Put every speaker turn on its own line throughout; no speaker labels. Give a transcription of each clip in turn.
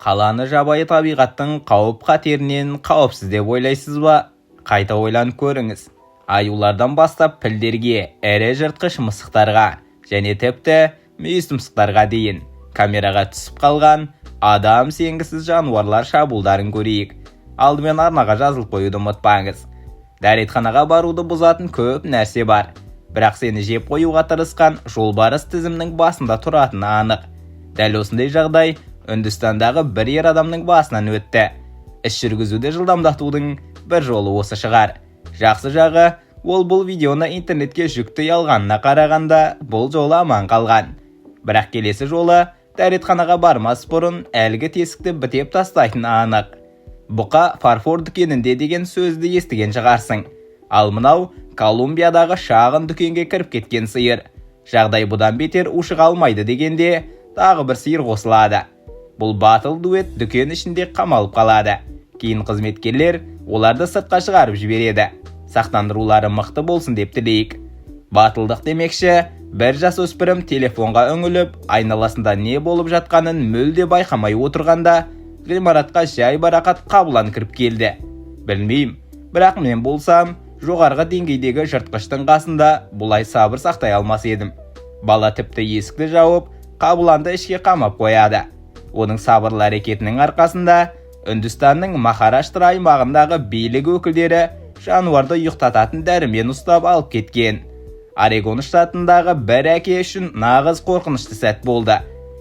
Қаланы жабайы табиғаттың қауіп-қатерінен қауіпсіз деп ойлайсыз ба? Қайта ойланып көріңіз. Аюлардан бастап пілдерге, ірі жыртқыш мысықтарға және тіпті мүйіз тұмсықтарға дейін камераға түсіп қалған адам сенгісіз жануарлар шабуылдарын көрейік. Алдымен арнаға жазылып қоюды ұмытпаңыз. Дәретханаға баруды бұзатын көп нәрсе бар. Бірақ сені жеп қоюға тырысқан жолбарыс тізімнің басында тұратыны анық. Дәл осындай жағдай Үндістандағы бір ер адамның басынан өтті. Іс жүргізуді жылдамдатудың бір жолы осы шығар. Жақсы жағы, ол бұл видеоны интернетке жүктей алғанына қарағанда бұл жолы аман қалған. Бірақ келесі жолы дәретханаға бармас бұрын әлгі тесікті бітеп тастайтын анық. Бұқа фарфор дүкенінде деген сөзді естіген шығарсың. Ал мынау Колумбиядағы шағын дүкенге кіріп кеткен сиыр. Жағдай бұдан бетер ушыға алмайды дегенде тағы бір сиыр қосылады. Бұл батыл дуэт дүкен ішінде қамалып қалады. Кейін қызметкерлер оларды сыртқа шығарып жібереді. Сақтандырулары мықты болсын деп тілейік. Батылдық демекші, бір жасөспірім телефонға үңіліп, айналасында не болып жатқанын мүлде байқамай отырғанда, ғимаратқа жай барақат қабылан кіріп келді. Білмеймін, бірақ мен болсам, жоғарғы деңгейдегі жыртқыштың қасында бұлай сабыр сақтай алмас едім. Бала тіпті есікті жауып, қабыланды ішке қамап қояды. Оның сабырлы әрекетінің арқасында Үндістанның Махараштра аймағындағы билік өкілдері жануарды ұйықтататын дәрімен ұстап алып кеткен. Орегон штатындағы бір әке үшін нағыз қорқынышты сәт болды.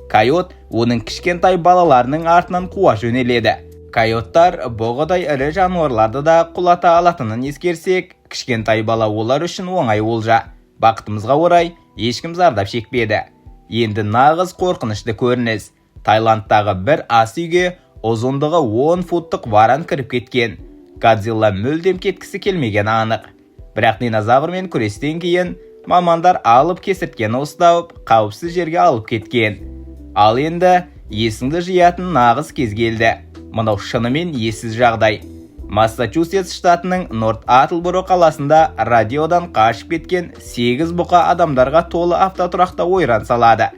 Койот оның кішкентай балаларының артынан қуа жөнеледі. Койоттар бұғыдай ірі жануарларды да құлата алатынын ескерсек, кішкентай бала олар үшін оңай олжа. Бақытымызға орай ешкім зардап шекпеді. Енді нағыз қорқынышты көрініс. Таиландтағы бір ас үйге ұзындығы 10 футтық варан кіріп кеткен. Годзилла мүлдем кеткісі келмеген анық. Бірақ динозаврмен күрестен кейін мамандар алып кесірткені ұстап, қауіпсіз жерге алып кеткен. Ал енді есіңді жиятын нағыз кез келді. Мынау шынымен ессіз жағдай. Массачусетс штатының Норт-Атлборо қаласында радиодан қашып кеткен 8 бұқа адамдарға толы автотұрақта ойран салады.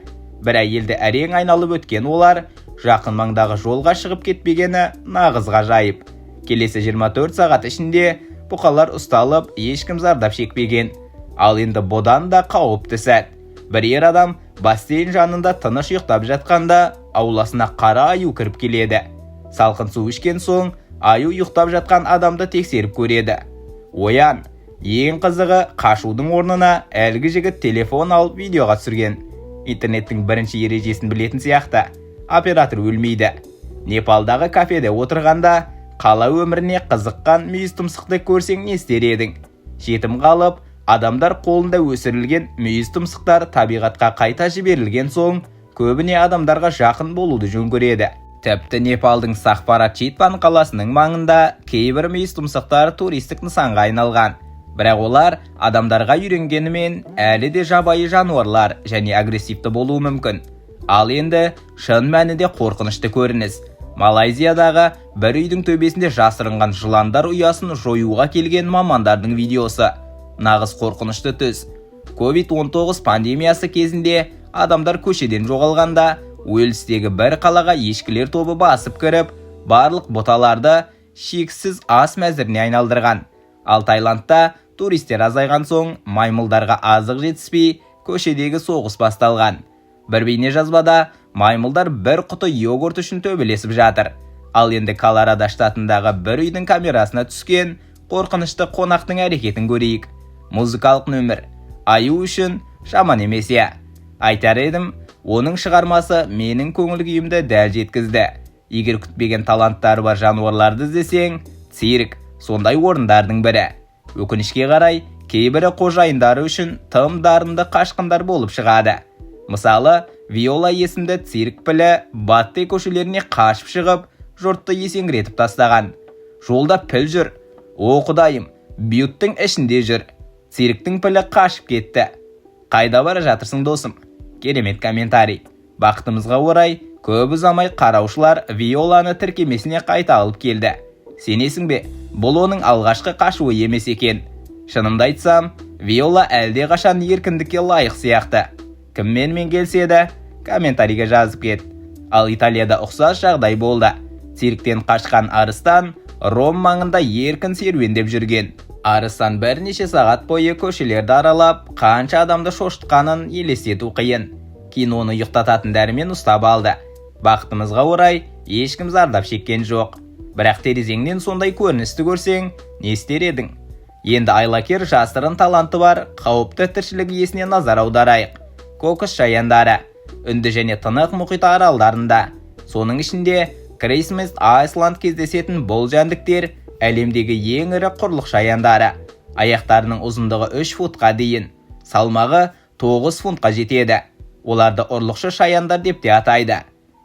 Бір әйелді әрең айналып өткен олар, жақын маңдағы жолға шығып кетпегені нағыз ғажайып. Келесі 24 сағат ішінде бұқалар ұсталып, ешкім зардап шекпеген. Ал енді бұдан да қауіпті сәт. Бір ер адам бассейн жанында тыныш ұйықтап жатқанда, ауласына қара аю кіріп келеді. Салқын су ішкен соң, аю ұйықтап жатқан адамды тексеріп көреді. Оян, ең қызығы, қашудың орнына әлгі жігіт телефон алып видеоға түсірген. Интернеттің бірінші ережесін білетін сияқты, оператор өлмейді. Непалдағы кафеде отырғанда, қала өміріне қызыққан мүйіз тұмсықты көрсең не істер едің? Жетім қалып, адамдар қолында өсірілген мүйіз тұмсықтар табиғатқа қайта жіберілген соң, көбіне адамдарға жақын болуды жөн көреді. Тіпті Непалдың Сахпара Читпан қаласының маңында кейбір мүйіз тұмсықтар туристік нысанға айналған. Бірақ олар адамдарға үйренгенімен әлі де жабайы жануарлар және агрессивті болуы мүмкін. Ал енді шын мәнінде қорқынышты көрініс. Малайзиядағы бір үйдің төбесінде жасырынған жыландар ұясын жоюға келген мамандардың видеосы. Нағыз қорқынышты түс. COVID-19 пандемиясы кезінде адамдар көшеден жоғалғанда, Уэльстегі бір қалаға ешкілер тобы басып кіріп, барлық бұталарды шексіз ас мәзіріне айналдырған. Ал Таиландта туристер азайған соң, маймылдарға азық жетіспей, көшедегі соғыс басталған. Бір бейне жазбада маймылдар бір құты йогурт үшін төбелесіп жатыр. Ал енді Колорадо штатындағы бір үйдің камерасына түскен қорқынышты қонақтың әрекетін көрейік. Музыкалық нөмір. Аю үшін жаман емес я. Айтар едім, оның шығармасы менің көңіл күйімді дәл жеткізді. Егер күтпеген таланттары бар жануарларды іздесең, цирк сондай орындардың бірі. Өкінішке қарай, кейбірі қожайындары үшін тым дарынды қашқындар болып шығады. Мысалы, Виола есімді цирк пілі Батте көшелеріне қашып шығып, жұртты есеңгіретіп тастаған. Жолда піл жүр. О құдайым, бюттің ішінде жүр. Цирктің пілі қашып кетті. Қайда бара жатырсың досым? Керемет комментарий. Бақытымызға орай, көп ұзамай қараушылар Виоланы тіркемесіне қайта алып келді. Сенесің бе? Бұл оның алғашқы қашуы емес екен. Шынымды айтсам, Виола әлде қашан еркіндікке лайық сияқты. Кім менімен келсе де, комментарийге жазып кет. Ал Италияда ұқсас жағдай болды. Цирктен қашқан арыстан Ром маңында еркін серуендеп жүрген. Арыстан бірнеше сағат бойы көшелерді аралап, қанша адамды шошытқанын елестету қиын. Кейін оны ұйықтататын дәрімен ұстап алды. Бақытымызға орай, ешкім зардап шеккен жоқ. Бірақ терезеңнен сондай көріністі көрсең, не істер едің? Енді айлакер жасырын таланты бар қауіпті тіршілік иесіне назар аударайық. Кокос шаяндары, Үнді және Тынық мұхит аралдарында, соның ішінде Christmas Island кездесетін бұл жәндіктер әлемдегі ең ірі құрлық шаяндары. Аяқтарының ұзындығы 3 футқа дейін, салмағы 9 фунтқа жетеді. Оларды ұрлықшы шаяндар деп те атайды.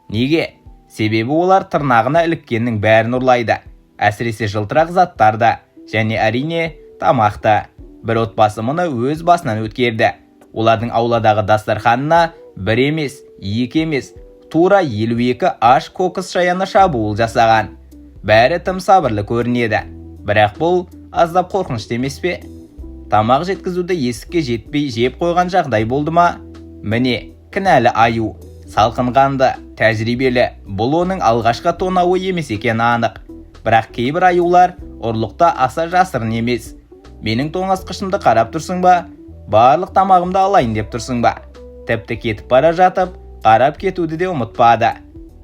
Неге? Себебі олар тырнағына іліккеннің бәрін ұрлайды. Әсіресе жылтырақ заттарды және әрине тамақты. Бір отбасы мұны өз басынан өткерді. Олардың ауладағы дастарханына бір емес, екі емес, тура 52 аш кокос шаяны шабуыл жасаған. Бәрі тым сабырлы көрінеді. Бірақ бұл аздап қорқынышты емес пе? Тамақ жеткізуді есікке жетпей жеп қойған жағдай болды ма? Міне, кінәлі аю. Салқынғанды, тәжірибелі, бұл оның алғашқы тонауы емес екені анық. Бірақ кейбір аюлар ұрлықта аса жасырын емес. Менің тоңазытқышымды қарап тұрсың ба? Барлық тамағымды алайын деп тұрсың ба? Тіпті кетіп бара жатып, қарап кетуді де ұмытпады.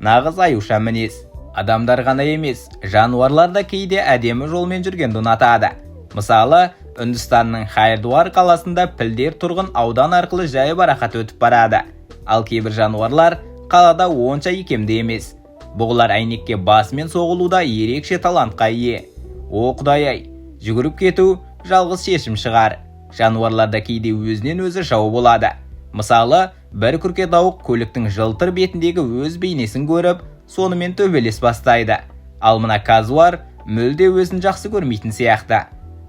Нағыз аюша мінез. Адамдар ғана емес, жануарлар да кейде әдемі жолмен жүргенді ұнатады. Мысалы, Үндістанның Хайрдуар қаласында пілдер тұрғын аудан арқылы жай барақат өтіп барады. Ал кейбір жануарлар қалада онша икемді емес. Бұғылар әйнекке басымен соғылуда ерекше талантқа ие. О құдай-ай, жүгіріп кету жалғыз шешім шығар. Жануарларда кейде өзінен өзі жау болады. Мысалы, бір күрке тауық көліктің жылтыр бетіндегі өз бейнесін көріп, сонымен төбелес бастайды. Ал мына казуар мүлде өзін жақсы көрмейтін сияқты.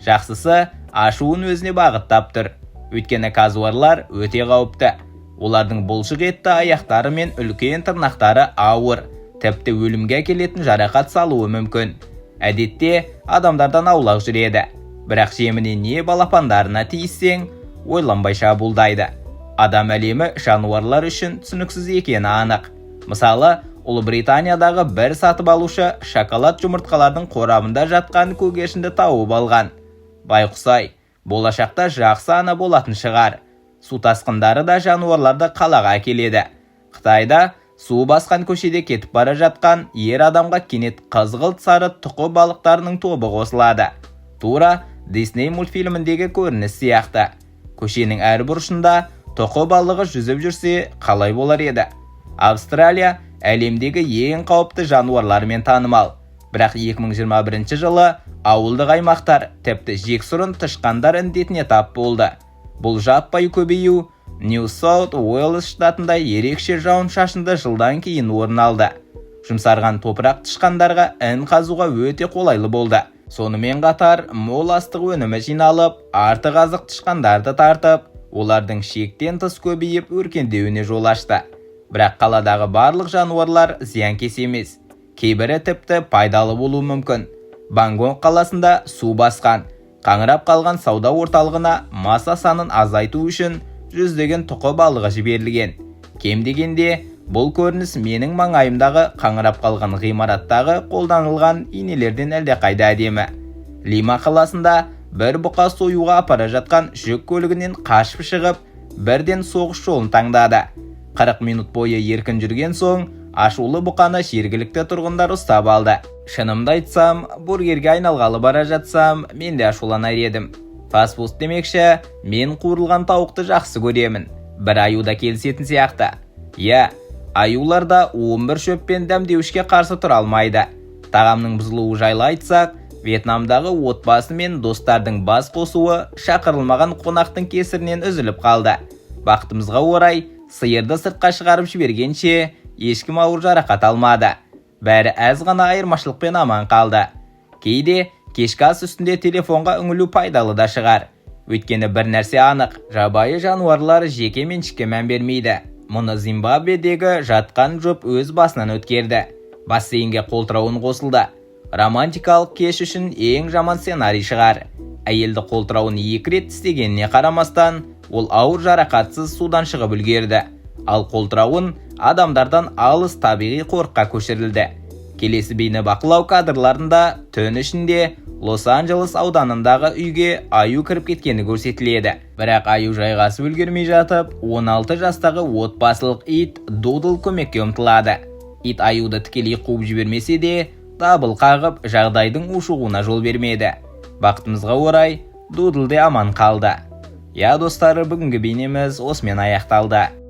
Жақсысы, ашуын өзіне бағыттап тұр. Өйткені казуарлар өте қауіпті. Олардың бұлшық етті аяқтары мен үлкен тырнақтары ауыр, тіпті өлімге келетін жарақат салуы мүмкін. Әдетте адамдардан аулақ жүреді. Бірақ жеміне не балапандарына тиіссең, ойланбай шабуылдайды. Адам әлемі жануарлар үшін түсініксіз екені анық. Мысалы, Ұлыбританиядағы бір сатып алушы шоколад жұмыртқалардың қорабында жатқан көгершінді тауып алған. Байқұсай, болашақта жақсы ана болатын шығар. Су тасқындары да жануарларды қалаға әкеледі. Қытайда су басқан көшеде кетіп бара жатқан ер адамға кенет қызғылт сары тұқы балықтарының тобы қосылады. Тура Disney мультфильміндегі көрініс сияқты. Көшенің әр бұрышында тұқы балығы жүзіп жүрсе қалай болар еді? Австралия әлемдегі ең қауіпті жануарлармен танымал. Бірақ 2021 жылы ауылдық аймақтар тіпті жексұрын тышқандар індетіне тап болды. Бұл жаппай көбею New South Wales штатында ерекше жауын-шашынды жылдан кейін орын алды. Жұмсарған топырақ тышқандарға ін қазуға өте қолайлы болды. Сонымен қатар мол астық өнімі жиналып, артық азық тышқандарды тартып, олардың шектен тыс көбейіп өркендеуіне жол ашты. Бірақ қаладағы барлық жануарлар зиянкес емес. Кейбірі тіпті пайдалы болуы мүмкін. Бангкок қаласында су басқан. Қаңырап қалған сауда орталығына маса санын азайту үшін жүздеген тұқы балығы жіберілген. Кем дегенде, бұл көрініс менің маңайымдағы қаңырап қалған ғимараттағы қолданылған инелерден әлдеқайда әдемі. Лима қаласында бір бұқа союға апара жатқан жүк көлігінен қашып шығып, бірден соғыс жолын таңдады. 40 минут бойы еркін жүрген соң, ашулы бұқаны жергілікті тұрғындар ұстап алды. Шынымды айтсам, бургерге айналғалы бара жатсам, мен де ашуланар едім. Фастфуд демекші, мен қуырылған тауықты жақсы көремін. Бір аюда келісетін сияқты. Я, аюларда 11 шөппен дәмдеуішке қарсы тұра алмайды. Тағамның бұзылуы жайлы айтсақ, Вьетнамдағы отбасы мен достардың бас қосуы шақырылмаған қонақтың кесірінен үзіліп қалды. Бақытымызға орай, сиырды сыртқа шығарып жібергенше, ешкім ауыр жарақат алмады. Бәрі әз ғана айырмашылықпен аман қалды. Кейде кешкі ас үстінде телефонға үңілу пайдалы да шығар. Өйткені бір нәрсе анық, жабайы жануарлар жеке меншікке мән бермейді. Мұны Зимбабведегі жатқан жұп өз басынан өткерді. Бассейнге қолтырауын қосылды. Романтикалық кеш үшін ең жаман сценарий шығар. Әйелді қолтырауын 2 рет істегеніне қарамастан, ол ауыр жарақатсыз судан шығып үлгерді. Ал қолтырауын адамдардан алыс табиғи қорыққа көшірілді. Келесі бейнебақылау кадрларында түн ішінде Лос-Анджелес ауданындағы үйге аю кіріп кеткені көрсетіледі. Бірақ аю жайғасып үлгермей жатып, 16 жастағы отбасылық ит Дудл көмекке ұмтылады. Ит аюды тікелей қуып жібермесе де, дабыл қағып, жағдайдың ушығуына жол бермеді. Бақытымызға орай, Дудл де аман қалды. Я достары, бүгінгі бейнеміз осымен аяқталды.